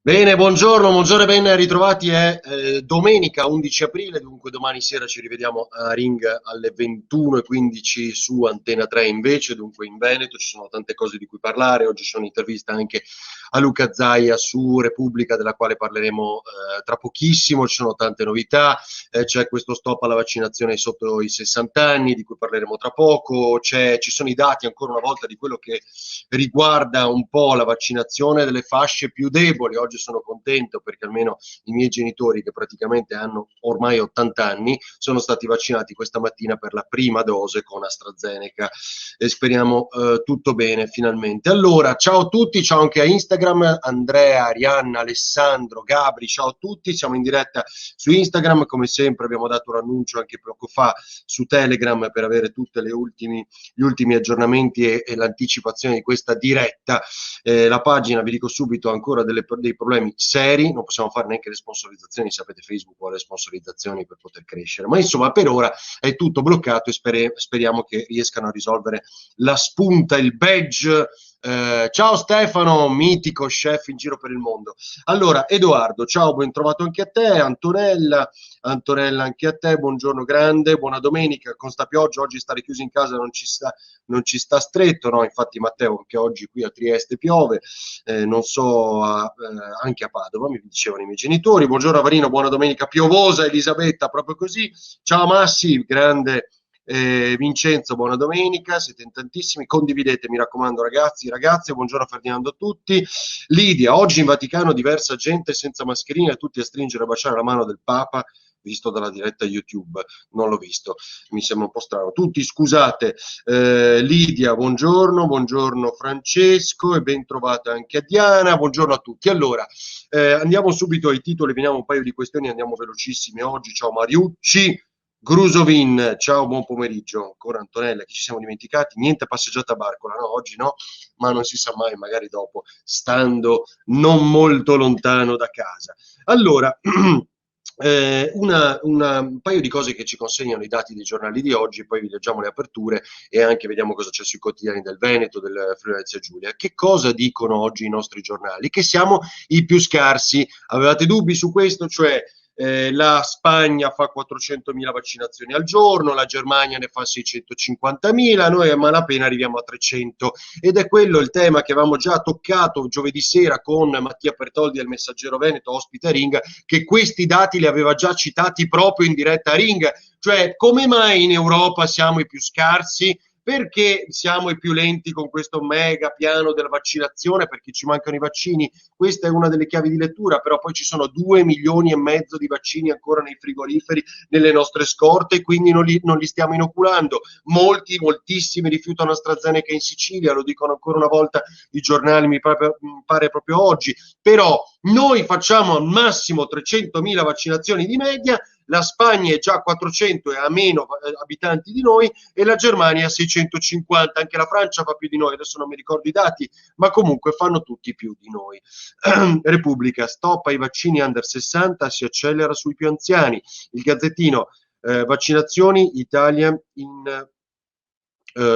Bene, buongiorno e ben ritrovati. È domenica 11 aprile, dunque domani sera ci rivediamo a Ring alle 21:15 su Antena 3 invece, dunque in Veneto. Ci sono tante cose di cui parlare. Oggi c'è un'intervista anche a Luca Zaia su Repubblica, della quale parleremo tra pochissimo. Ci sono tante novità, c'è questo stop alla vaccinazione sotto i 60 anni, di cui parleremo tra poco. Ci sono i dati ancora una volta di quello che riguarda un po' la vaccinazione delle fasce più deboli. Oggi sono contento perché almeno i miei genitori, che praticamente hanno ormai 80 anni, sono stati vaccinati questa mattina per la prima dose con AstraZeneca e speriamo tutto bene finalmente. Allora, ciao a tutti, ciao anche a Instagram, Andrea, Arianna, Alessandro, Gabri, ciao a tutti, siamo in diretta su Instagram, come sempre abbiamo dato un annuncio anche poco fa su Telegram per avere tutti gli ultimi aggiornamenti e l'anticipazione di questa diretta. La pagina, vi dico subito, ha ancora dei problemi seri, non possiamo fare neanche le sponsorizzazioni, sapete Facebook vuole le sponsorizzazioni per poter crescere, ma insomma per ora è tutto bloccato e speriamo che riescano a risolvere la spunta, il badge. Ciao Stefano, mitico chef in giro per il mondo. Allora, Edoardo, ciao, ben trovato anche a te. Antonella anche a te, buongiorno grande, buona domenica. Con sta pioggia oggi stare chiusi in casa non ci sta stretto, no? Infatti Matteo, anche oggi qui a Trieste piove, non so, anche a Padova, mi dicevano i miei genitori. Buongiorno Avarino, buona domenica piovosa, Elisabetta, proprio così. Ciao Massi, grande Vincenzo, buona domenica, siete in tantissimi, condividete, mi raccomando ragazzi, ragazze, buongiorno Ferdinando a tutti. Lidia, oggi in Vaticano diversa gente senza mascherina e tutti a stringere e baciare la mano del Papa, visto dalla diretta YouTube, non l'ho visto, mi sembra un po' strano. Tutti scusate, Lidia, buongiorno Francesco e ben trovata anche a Diana, buongiorno a tutti. Allora, andiamo subito ai titoli, veniamo un paio di questioni, andiamo velocissime oggi. Ciao Mariucci, Grusovin, ciao, buon pomeriggio. Ancora Antonella, che ci siamo dimenticati? Niente passeggiata a Barcola, no? Oggi no, ma non si sa mai, magari dopo, stando non molto lontano da casa. Allora, un paio di cose che ci consegnano i dati dei giornali di oggi, poi vi leggiamo le aperture e anche vediamo cosa c'è sui quotidiani del Veneto, del Friuli Venezia Giulia. Che cosa dicono oggi i nostri giornali? Che siamo i più scarsi. Avevate dubbi su questo? Cioè, la Spagna fa 400.000 vaccinazioni al giorno, la Germania ne fa 650.000, noi a malapena arriviamo a 300, ed è quello il tema che avevamo già toccato giovedì sera con Mattia Pertoldi del Messaggero Veneto, ospite a Ring, che questi dati li aveva già citati proprio in diretta a Ring, cioè come mai in Europa siamo i più scarsi? Perché siamo i più lenti con questo mega piano della vaccinazione? Perché ci mancano i vaccini? Questa è una delle chiavi di lettura, però poi ci sono 2,5 milioni di vaccini ancora nei frigoriferi, nelle nostre scorte, quindi non li stiamo inoculando. Moltissimi rifiutano AstraZeneca in Sicilia, lo dicono ancora una volta i giornali, mi pare proprio oggi. Però noi facciamo al massimo 300.000 vaccinazioni di media, la Spagna è già a 400 e ha meno abitanti di noi, e la Germania a 650, anche la Francia fa più di noi, adesso non mi ricordo i dati, ma comunque fanno tutti più di noi. Repubblica, stop ai vaccini under 60, si accelera sui più anziani. Il Gazzettino, vaccinazioni, Italia in...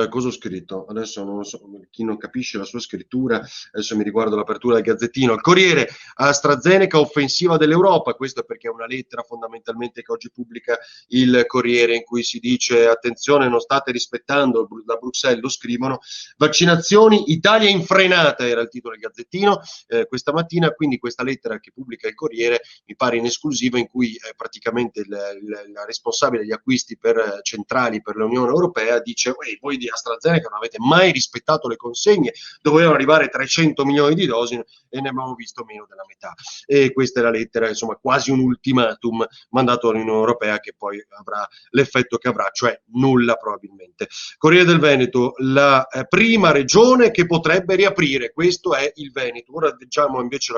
cosa ho scritto? Adesso non lo so, chi non capisce la sua scrittura, adesso mi riguardo l'apertura del Gazzettino. Il Corriere, AstraZeneca, offensiva dell'Europa, questo è perché è una lettera fondamentalmente che oggi pubblica il Corriere in cui si dice attenzione, non state rispettando, da Bruxelles lo scrivono. Vaccinazioni, Italia in frenata era il titolo del Gazzettino questa mattina, quindi questa lettera che pubblica il Corriere mi pare in esclusiva, in cui praticamente la responsabile degli acquisti centrali per l'Unione Europea dice voi di AstraZeneca non avete mai rispettato le consegne, dovevano arrivare 300 milioni di dosi e ne abbiamo visto meno della metà. E questa è la lettera, insomma, quasi un ultimatum mandato all'Unione Europea, che poi avrà l'effetto che avrà, cioè nulla probabilmente. Corriere del Veneto, la prima regione che potrebbe riaprire, questo è il Veneto. Ora leggiamo invece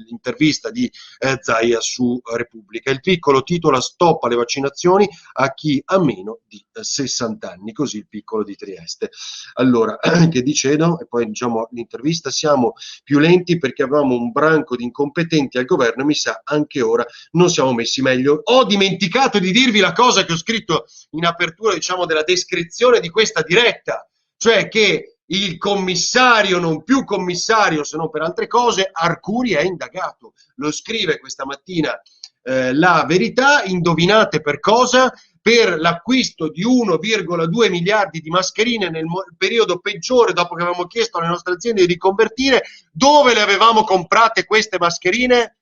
l'intervista di Zaia su Repubblica. Il piccolo titola stop alle vaccinazioni a chi ha meno di 60 anni, così il piccolo di Trieste. Allora, che dicevo? E poi diciamo l'intervista, siamo più lenti perché avevamo un branco di incompetenti al governo e mi sa anche ora non siamo messi meglio. Ho dimenticato di dirvi la cosa che ho scritto in apertura, diciamo, della descrizione di questa diretta, cioè che il commissario, non più commissario se non per altre cose, Arcuri è indagato. Lo scrive questa mattina La Verità, indovinate per cosa? Per l'acquisto di 1,2 miliardi di mascherine nel periodo peggiore, dopo che avevamo chiesto alle nostre aziende di riconvertire. Dove le avevamo comprate queste mascherine?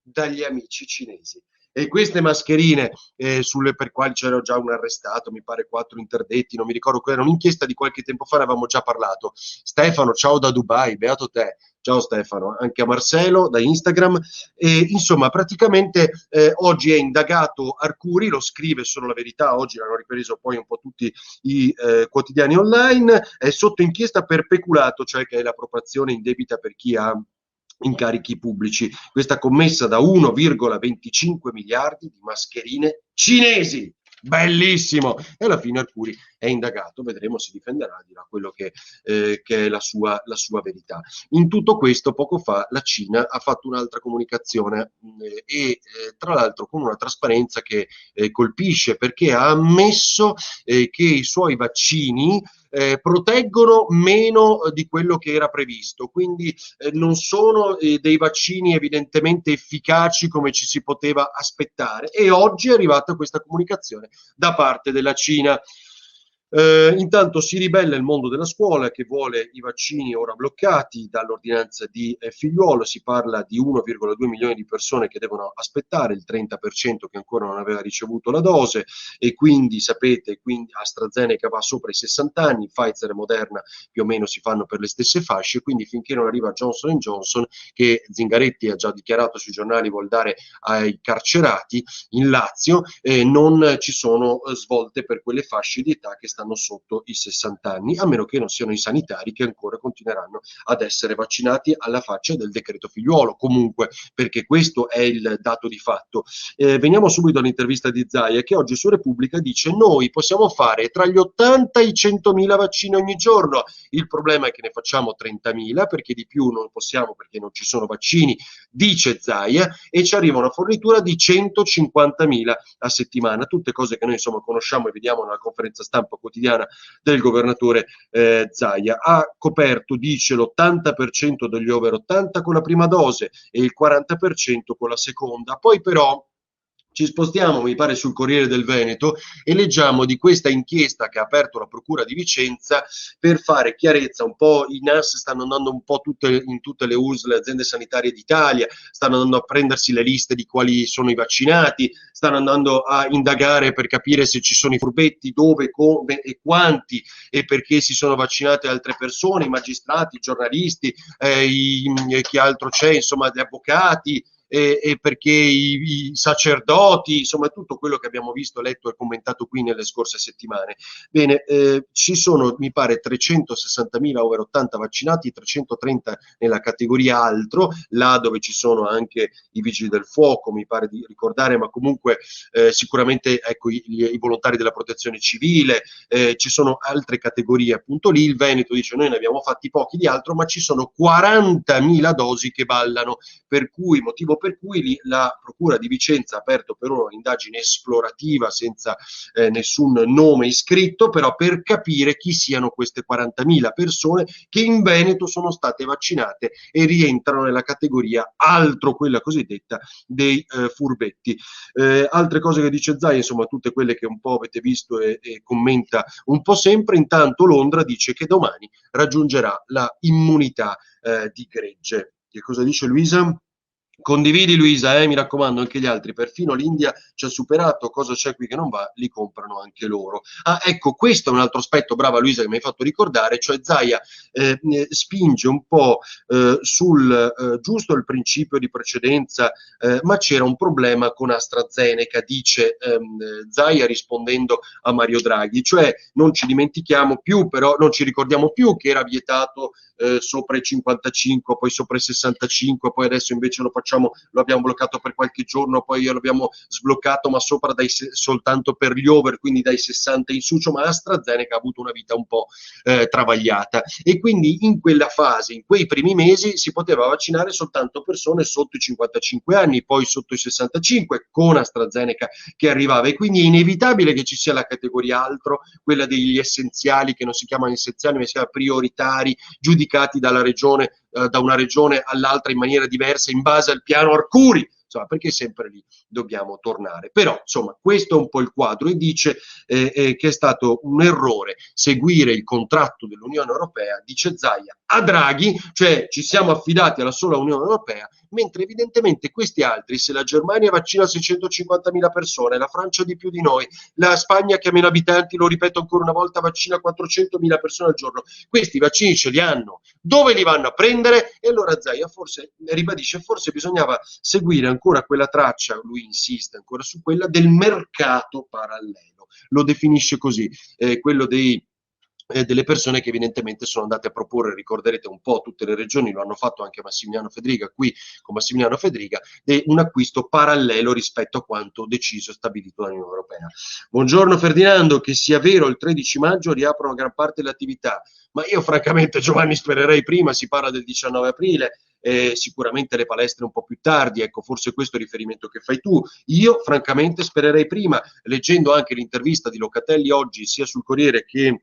Dagli amici cinesi. E queste mascherine per quali c'era già un arrestato, mi pare 4 interdetti, non mi ricordo, era un'inchiesta di qualche tempo fa, ne avevamo già parlato. Stefano, ciao da Dubai, beato te. Ciao Stefano, anche a Marcelo da Instagram. Insomma, praticamente oggi è indagato Arcuri, lo scrive solo La Verità, oggi l'hanno ripreso poi un po' tutti i quotidiani online, è sotto inchiesta per peculato, cioè che è l'appropriazione indebita per chi ha incarichi pubblici. Questa commessa da 1,25 miliardi di mascherine cinesi. Bellissimo! E alla fine Arcuri è indagato, vedremo, si difenderà, dirà quello che è la sua verità. In tutto questo, poco fa, la Cina ha fatto un'altra comunicazione tra l'altro con una trasparenza che colpisce, perché ha ammesso che i suoi vaccini proteggono meno di quello che era previsto, quindi non sono dei vaccini evidentemente efficaci come ci si poteva aspettare, e oggi è arrivata questa comunicazione da parte della Cina. Intanto si ribella il mondo della scuola, che vuole i vaccini ora bloccati dall'ordinanza di Figliuolo. Si parla di 1,2 milioni di persone che devono aspettare, il 30% che ancora non aveva ricevuto la dose, e quindi sapete, quindi AstraZeneca va sopra i 60 anni, Pfizer e Moderna più o meno si fanno per le stesse fasce, quindi finché non arriva Johnson Johnson, che Zingaretti ha già dichiarato sui giornali vuol dare ai carcerati in Lazio, non ci sono svolte per quelle fasce di età che stanno sotto i 60 anni, a meno che non siano i sanitari, che ancora continueranno ad essere vaccinati alla faccia del decreto Figliuolo, comunque, perché questo è il dato di fatto. Veniamo subito all'intervista di Zaia, che oggi su Repubblica dice: noi possiamo fare tra gli 80 e i 100.000 vaccini ogni giorno, il problema è che ne facciamo 30.000, perché di più non possiamo, perché non ci sono vaccini, dice Zaia, e ci arriva una fornitura di 150.000 a settimana, tutte cose che noi insomma conosciamo e vediamo nella conferenza stampa quotidiana del governatore Zaia. Ha coperto, dice, l'80% degli over 80 con la prima dose e il 40% con la seconda. Poi però ci spostiamo, mi pare, sul Corriere del Veneto e leggiamo di questa inchiesta che ha aperto la Procura di Vicenza per fare chiarezza. Un po' i NAS stanno andando un po' in tutte le USL, le aziende sanitarie d'Italia, stanno andando a prendersi le liste di quali sono i vaccinati, stanno andando a indagare per capire se ci sono i furbetti, dove, come e quanti, e perché si sono vaccinate altre persone, i magistrati, i giornalisti, chi altro c'è, insomma, gli avvocati, e perché i sacerdoti, insomma tutto quello che abbiamo visto, letto e commentato qui nelle scorse settimane. Bene, ci sono, mi pare, 360.000 over 80 vaccinati, 330 nella categoria altro, là dove ci sono anche i vigili del fuoco, mi pare di ricordare, ma comunque sicuramente, ecco, i volontari della protezione civile, ci sono altre categorie appunto lì. Il Veneto dice: noi ne abbiamo fatti pochi di altro, ma ci sono 40.000 dosi che ballano, per cui, motivo per cui la Procura di Vicenza ha aperto per ora un'indagine esplorativa senza nessun nome iscritto, però per capire chi siano queste 40.000 persone che in Veneto sono state vaccinate e rientrano nella categoria altro, quella cosiddetta dei furbetti. Altre cose che dice Zaia, insomma tutte quelle che un po' avete visto e commenta un po' sempre. Intanto Londra dice che domani raggiungerà la immunità di gregge. Che cosa dice Luisa? Condividi Luisa, mi raccomando, anche gli altri, perfino l'India ci ha superato, cosa c'è qui che non va, li comprano anche loro. Ah, ecco, questo è un altro aspetto, brava Luisa, che mi hai fatto ricordare, cioè Zaia spinge un po' sul giusto il principio di precedenza, ma c'era un problema con AstraZeneca, dice Zaia rispondendo a Mario Draghi, cioè non ci dimentichiamo più, però non ci ricordiamo più che era vietato sopra i 55, poi sopra i 65, poi adesso invece lo facciamo lo abbiamo bloccato per qualche giorno, poi lo abbiamo sbloccato ma sopra soltanto per gli over, quindi dai 60 in su, ma AstraZeneca ha avuto una vita un po' travagliata, e quindi in quella fase, in quei primi mesi, si poteva vaccinare soltanto persone sotto i 55 anni, poi sotto i 65 con AstraZeneca che arrivava, e quindi è inevitabile che ci sia la categoria altro, quella degli essenziali, che non si chiamano essenziali ma si chiamano prioritari, giudicati dalla regione, da una regione all'altra in maniera diversa in base al piano Arcuri, insomma, perché sempre lì dobbiamo tornare. Però insomma questo è un po' il quadro, e dice che è stato un errore seguire il contratto dell'Unione Europea, dice Zaia, a Draghi, cioè ci siamo affidati alla sola Unione Europea, mentre evidentemente questi altri, se la Germania vaccina 650.000 persone, la Francia di più di noi, la Spagna che ha meno abitanti, lo ripeto ancora una volta, vaccina 400.000 persone al giorno, questi vaccini ce li hanno, dove li vanno a prendere? E allora Zaia forse ribadisce, forse bisognava seguire ancora quella traccia, lui insiste ancora su quella, del mercato parallelo, lo definisce così, quello delle persone che evidentemente sono andate a proporre, ricorderete un po', tutte le regioni lo hanno fatto, anche Massimiliano Fedriga, qui con Massimiliano Fedriga, un acquisto parallelo rispetto a quanto deciso e stabilito dall'Unione Europea. Buongiorno Ferdinando, che sia vero, il 13 maggio riaprono gran parte delle attività, ma io francamente, Giovanni, spererei prima, si parla del 19 aprile, sicuramente le palestre un po' più tardi, ecco, forse questo è il riferimento che fai tu. Io francamente spererei prima, leggendo anche l'intervista di Locatelli oggi sia sul Corriere che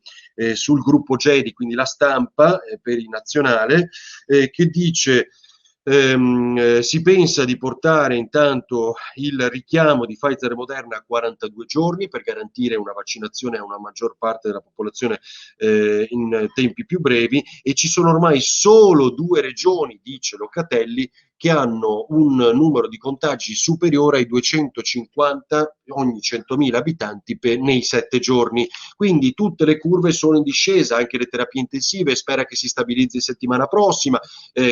sul gruppo GEDI, quindi La Stampa, per il Nazionale, che dice si pensa di portare intanto il richiamo di Pfizer e Moderna a 42 giorni per garantire una vaccinazione a una maggior parte della popolazione in tempi più brevi, e ci sono ormai solo 2 regioni, dice Locatelli, che hanno un numero di contagi superiore ai 250 ogni 100.000 abitanti nei 7 giorni. Quindi tutte le curve sono in discesa, anche le terapie intensive, spera che si stabilizzi settimana prossima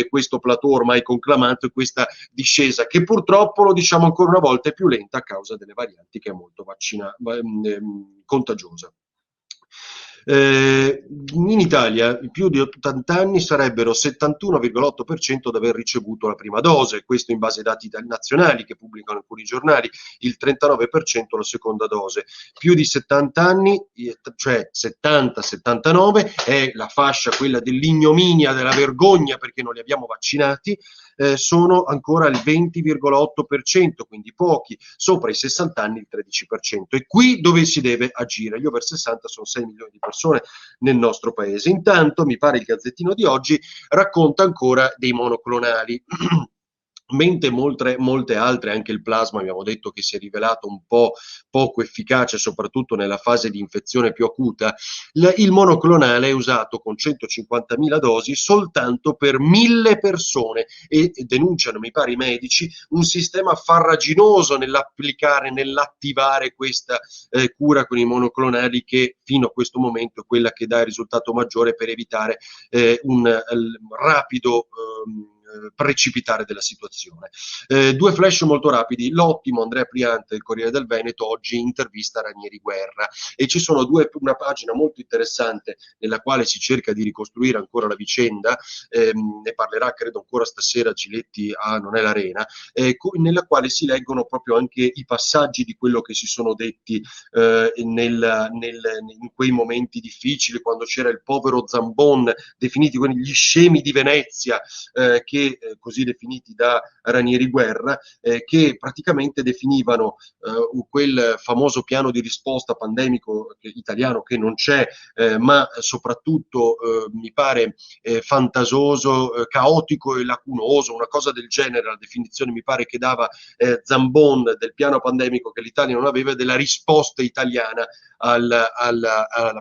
questo plateau ormai conclamato, e questa discesa che purtroppo, lo diciamo ancora una volta, è più lenta a causa delle varianti, che è molto contagiosa. In Italia più di 80 anni sarebbero 71,8% ad aver ricevuto la prima dose, questo in base ai dati nazionali che pubblicano alcuni giornali, il 39% la seconda dose. Più di 70 anni, cioè 70-79, è la fascia quella dell'ignominia, della vergogna perché non li abbiamo vaccinati, sono ancora il 20,8%, quindi pochi, sopra i 60 anni il 13%. E qui dove si deve agire, gli over 60 sono 6 milioni di persone nel nostro paese. Intanto mi pare il Gazzettino di oggi racconta ancora dei monoclonali. Mentre molte altre, anche il plasma abbiamo detto che si è rivelato un po' poco efficace, soprattutto nella fase di infezione più acuta, il monoclonale è usato con 150.000 dosi soltanto per 1.000 persone, e denunciano, mi pare, i medici, un sistema farraginoso nell'attivare questa cura con i monoclonali, che fino a questo momento è quella che dà il risultato maggiore per evitare un rapido precipitare della situazione. 2 flash molto rapidi. L'ottimo Andrea Priante del Corriere del Veneto oggi intervista Ranieri Guerra, e ci sono una pagina molto interessante nella quale si cerca di ricostruire ancora la vicenda, ne parlerà credo ancora stasera Giletti a Non è l'Arena, nella quale si leggono proprio anche i passaggi di quello che si sono detti in quei momenti difficili, quando c'era il povero Zambon, definiti gli scemi di Venezia, che così definiti da Ranieri Guerra, che praticamente definivano quel famoso piano di risposta pandemico italiano, che non c'è, ma soprattutto mi pare fantasioso, caotico e lacunoso, una cosa del genere, la definizione mi pare che dava Zambon del piano pandemico che l'Italia non aveva, della risposta italiana alla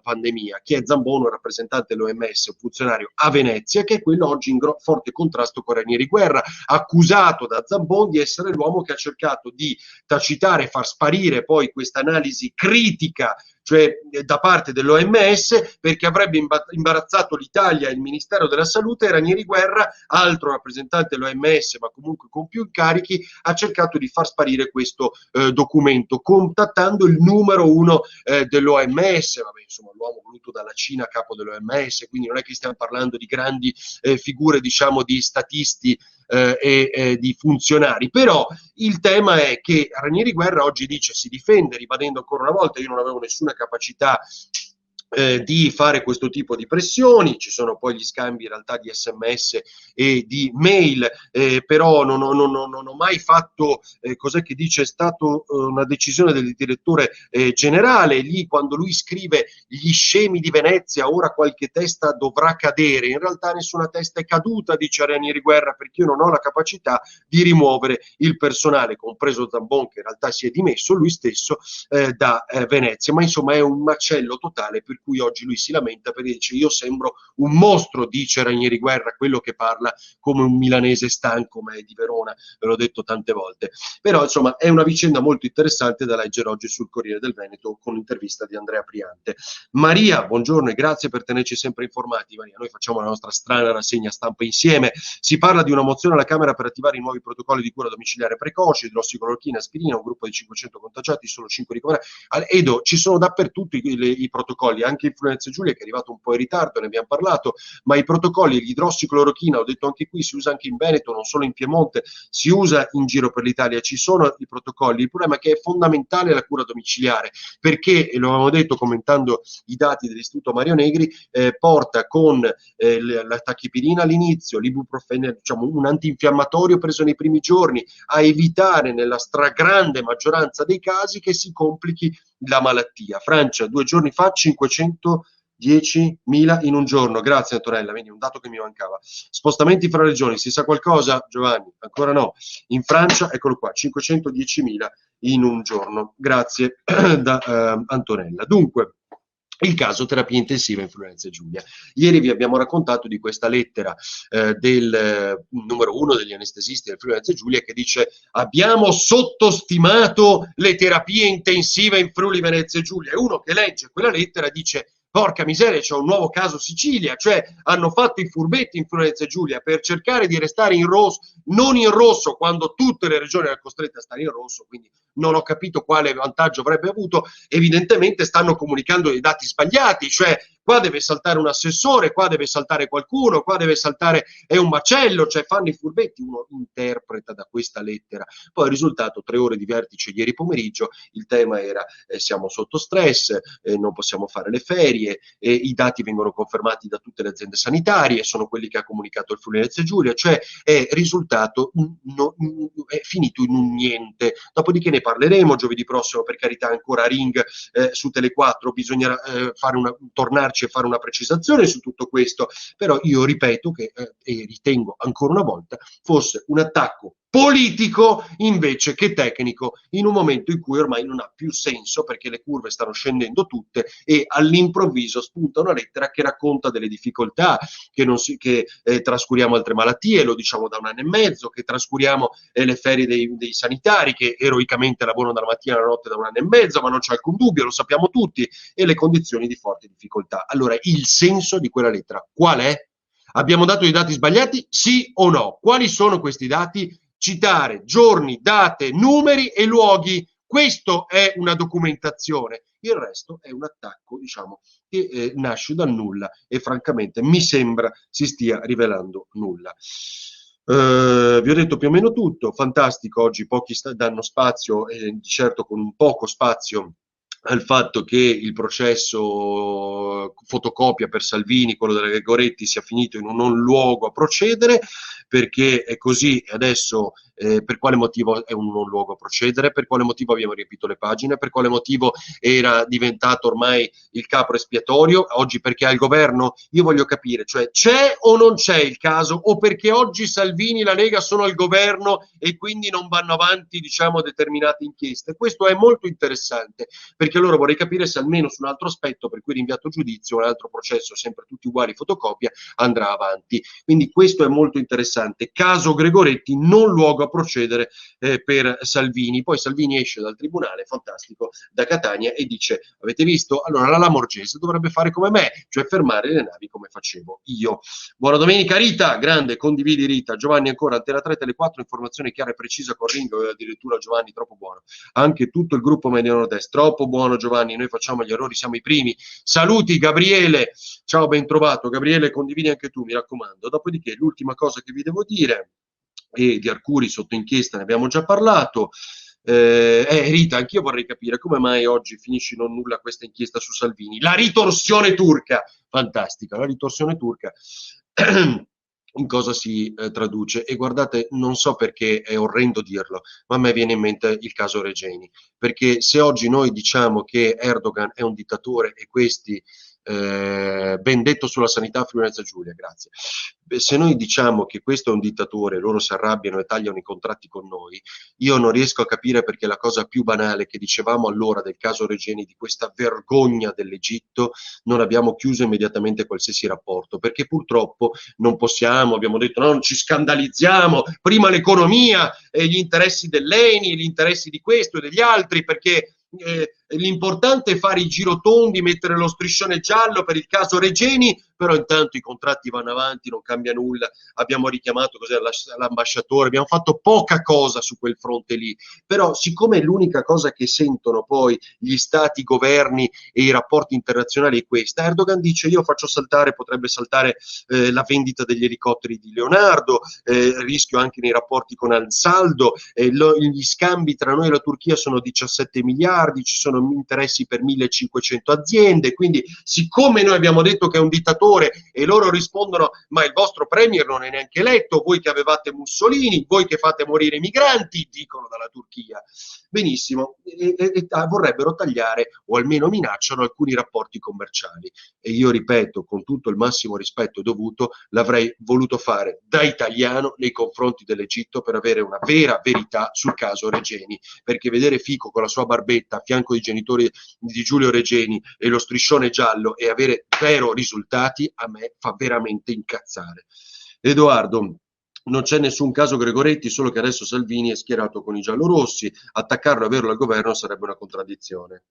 pandemia. Chi è Zambon? Un rappresentante dell'OMS, un funzionario a Venezia, che è quello oggi in forte contrasto con Ranieri Guerra, accusato da Zambon di essere l'uomo che ha cercato di tacitare e far sparire poi questa analisi critica, cioè da parte dell'OMS, perché avrebbe imbarazzato l'Italia e il Ministero della Salute, e Ranieri Guerra, altro rappresentante dell'OMS ma comunque con più incarichi, ha cercato di far sparire questo documento, contattando il numero 1 dell'OMS, vabbè, insomma, l'uomo voluto dalla Cina a capo dell'OMS, quindi non è che stiamo parlando di grandi figure, diciamo, di statisti di funzionari. Però il tema è che Ranieri Guerra oggi dice, si difende ribadendo ancora una volta: io non avevo nessuna capacità di fare questo tipo di pressioni. Ci sono poi gli scambi in realtà di SMS e di mail, però non ho mai fatto, cos'è che dice, è stato una decisione del direttore generale. Lì quando lui scrive gli scemi di Venezia, ora qualche testa dovrà cadere, in realtà nessuna testa è caduta, dice Ranieri Guerra, perché io non ho la capacità di rimuovere il personale, compreso Zambon, che in realtà si è dimesso lui stesso, da Venezia. Ma insomma è un macello totale, per cui oggi lui si lamenta perché dice: io sembro un mostro, dice Ranieri Guerra, quello che parla come un milanese stanco, ma è di Verona, ve l'ho detto tante volte. Però insomma è una vicenda molto interessante da leggere oggi sul Corriere del Veneto, con l'intervista di Andrea Priante. Maria, buongiorno e grazie per tenerci sempre informati. Maria, noi facciamo la nostra strana rassegna stampa insieme. Si parla di una mozione alla Camera per attivare i nuovi protocolli di cura domiciliare precoce, idrossiclorochina, aspirina, un gruppo di 500 contagiati, solo 5 ricoverati. Edo, ci sono dappertutto i protocolli, anche Influenza Giulia che è arrivato un po' in ritardo, ne abbiamo parlato, ma i protocolli, l'idrossiclorochina, ho detto anche qui, si usa anche in Veneto, non solo in Piemonte, si usa in giro per l'Italia, ci sono i protocolli. Il problema è che è fondamentale la cura domiciliare, perché, e lo avevamo detto commentando i dati dell'Istituto Mario Negri, porta con la tachipirina all'inizio, l'ibuprofene, diciamo un antinfiammatorio preso nei primi giorni, a evitare nella stragrande maggioranza dei casi che si complichi la malattia. Francia, 2 giorni fa 510.000 in un giorno. Grazie Antonella, vedi un dato che mi mancava. Spostamenti fra regioni, si sa qualcosa Giovanni? Ancora no. In Francia, eccolo qua, 510.000 in un giorno. Grazie da Antonella. Dunque, il caso terapia intensiva Influenza Giulia. Ieri vi abbiamo raccontato di questa lettera del numero 1 degli anestesisti del Influenza Giulia, che dice: abbiamo sottostimato le terapie intensive in Friuli Venezia Giulia. E uno che legge quella lettera dice: porca miseria, c'è un nuovo caso Sicilia, cioè hanno fatto i furbetti Influenza Giulia per cercare di restare in rosso, non in rosso, quando tutte le regioni erano costrette a stare in rosso, quindi non ho capito quale vantaggio avrebbe avuto. Evidentemente stanno comunicando dei dati sbagliati, cioè qua deve saltare un assessore, qua deve saltare qualcuno, qua deve saltare, è un macello, cioè fanno i furbetti. Uno interpreta da questa lettera. Poi il risultato: 3 ore di vertice ieri pomeriggio, il tema era siamo sotto stress, non possiamo fare le ferie, i dati vengono confermati da tutte le aziende sanitarie, sono quelli che ha comunicato il Friuli Venezia Giulia, cioè è risultato è finito in un niente. Dopodiché ne parleremo giovedì prossimo, per carità, ancora a Ring su Tele4, bisognerà tornarci e fare una precisazione su tutto questo. Però io ripeto che e ritengo ancora una volta fosse un attacco politico invece che tecnico, in un momento in cui ormai non ha più senso, perché le curve stanno scendendo tutte e all'improvviso spunta una lettera che racconta delle difficoltà, che trascuriamo altre malattie, lo diciamo da 1 anno e mezzo, che trascuriamo le ferie dei sanitari che eroicamente lavorano dalla mattina alla notte da 1 anno e mezzo, ma non c'è alcun dubbio, lo sappiamo tutti, e le condizioni di forte difficoltà. Allora, il senso di quella lettera qual è? Abbiamo dato i dati sbagliati, sì o no? Quali sono questi dati? Citare giorni, date, numeri e luoghi. Questo è una documentazione. Il resto è un attacco, diciamo, che nasce dal nulla e francamente mi sembra si stia rivelando nulla. Vi ho detto più o meno tutto. Fantastico, oggi pochi danno spazio, di certo con un poco spazio, al fatto che il processo fotocopia per Salvini, quello della Gregoretti, sia finito in un non luogo a procedere, perché è così. Adesso per quale motivo è un non luogo a procedere? Per quale motivo abbiamo riempito le pagine? Per quale motivo era diventato ormai il capro espiatorio? Oggi perché al governo? Io voglio capire, cioè c'è o non c'è il caso, o perché oggi Salvini e la Lega sono al governo e quindi non vanno avanti, diciamo, determinate inchieste? Questo è molto interessante, perché allora vorrei capire se almeno su un altro aspetto, per cui rinviato giudizio, un altro processo, sempre tutti uguali, fotocopia, andrà avanti. Quindi questo è molto interessante. Caso Gregoretti, non luogo a procedere per Salvini. Poi Salvini esce dal tribunale, fantastico, da Catania, e dice: avete visto? Allora la Lamorgese dovrebbe fare come me, cioè fermare le navi come facevo io. Buona domenica Rita, grande, condividi Rita. Giovanni ancora, Antena 3, Tele4, informazione chiara e precisa con Ring, addirittura Giovanni troppo buono. Anche tutto il gruppo Medio Nord-Est, troppo buono Giovanni, noi facciamo gli errori, siamo i primi. Saluti Gabriele, ciao, ben trovato Gabriele, condividi anche tu, mi raccomando. Dopodiché l'ultima cosa che vi devo dire e di Arcuri sotto inchiesta ne abbiamo già parlato. Rita, anch'io vorrei capire come mai oggi finisce non nulla questa inchiesta su Salvini. La ritorsione turca, fantastica, la ritorsione turca. In cosa si traduce? E guardate, non so perché è orrendo dirlo, ma a me viene in mente il caso Regeni, perché se oggi noi diciamo che Erdogan è un dittatore e questi ben detto sulla sanità Friuli Venezia Giulia, grazie. Beh, se noi diciamo che questo è un dittatore, loro si arrabbiano e tagliano i contratti con noi, io non riesco a capire perché la cosa più banale che dicevamo allora del caso Regeni, di questa vergogna dell'Egitto, non abbiamo chiuso immediatamente qualsiasi rapporto, perché purtroppo non possiamo, abbiamo detto no, non ci scandalizziamo, prima l'economia e gli interessi dell'ENI, gli interessi di questo e degli altri, perché l'importante è fare i girotondi, mettere lo striscione giallo per il caso Regeni, però intanto i contratti vanno avanti, non cambia nulla, abbiamo richiamato l'ambasciatore, abbiamo fatto poca cosa su quel fronte lì, però siccome l'unica cosa che sentono poi gli stati, i governi e i rapporti internazionali è questa, Erdogan dice io faccio saltare, potrebbe saltare la vendita degli elicotteri di Leonardo, rischio anche nei rapporti con Ansaldo, gli scambi tra noi e la Turchia sono 17 miliardi, ci sono interessi per 1500 aziende, quindi siccome noi abbiamo detto che è un dittatore e loro rispondono ma il vostro premier non è neanche eletto, voi che avevate Mussolini, voi che fate morire i migranti, dicono dalla Turchia. Benissimo, vorrebbero tagliare o almeno minacciano alcuni rapporti commerciali e io ripeto con tutto il massimo rispetto dovuto l'avrei voluto fare da italiano nei confronti dell'Egitto per avere una vera verità sul caso Regeni, perché vedere Fico con la sua barbetta a fianco dei genitori di Giulio Regeni e lo striscione giallo e avere zero risultati a me fa veramente incazzare. Edoardo, non c'è nessun caso Gregoretti, solo che adesso Salvini è schierato con i giallorossi, attaccarlo e averlo al governo sarebbe una contraddizione.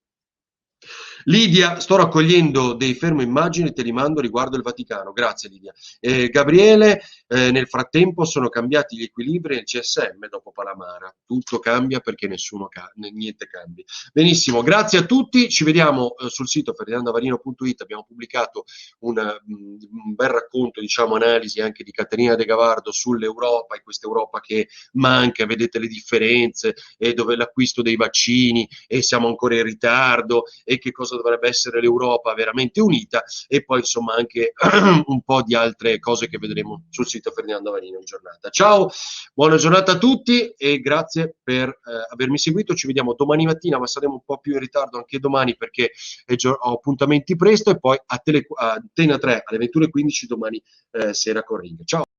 Lidia, sto raccogliendo dei fermo immagini e te li mando riguardo il Vaticano. Grazie Lidia. Gabriele, nel frattempo sono cambiati gli equilibri nel CSM dopo Palamara. Tutto cambia perché niente cambia. Benissimo, grazie a tutti. Ci vediamo sul sito ferdinandavarino.it. Abbiamo pubblicato un bel racconto, diciamo, analisi anche di Caterina De Gavardo sull'Europa e questa Europa che manca, vedete le differenze, e dove l'acquisto dei vaccini e siamo ancora in ritardo e che cosa dovrebbe essere l'Europa veramente unita e poi insomma anche un po' di altre cose che vedremo sul sito Ferdinando Varino in giornata. Ciao, buona giornata a tutti e grazie per avermi seguito. Ci vediamo domani mattina, ma saremo un po' più in ritardo anche domani perché ho appuntamenti presto e poi a Antena 3 alle 21:15 domani sera con Ring. Ciao.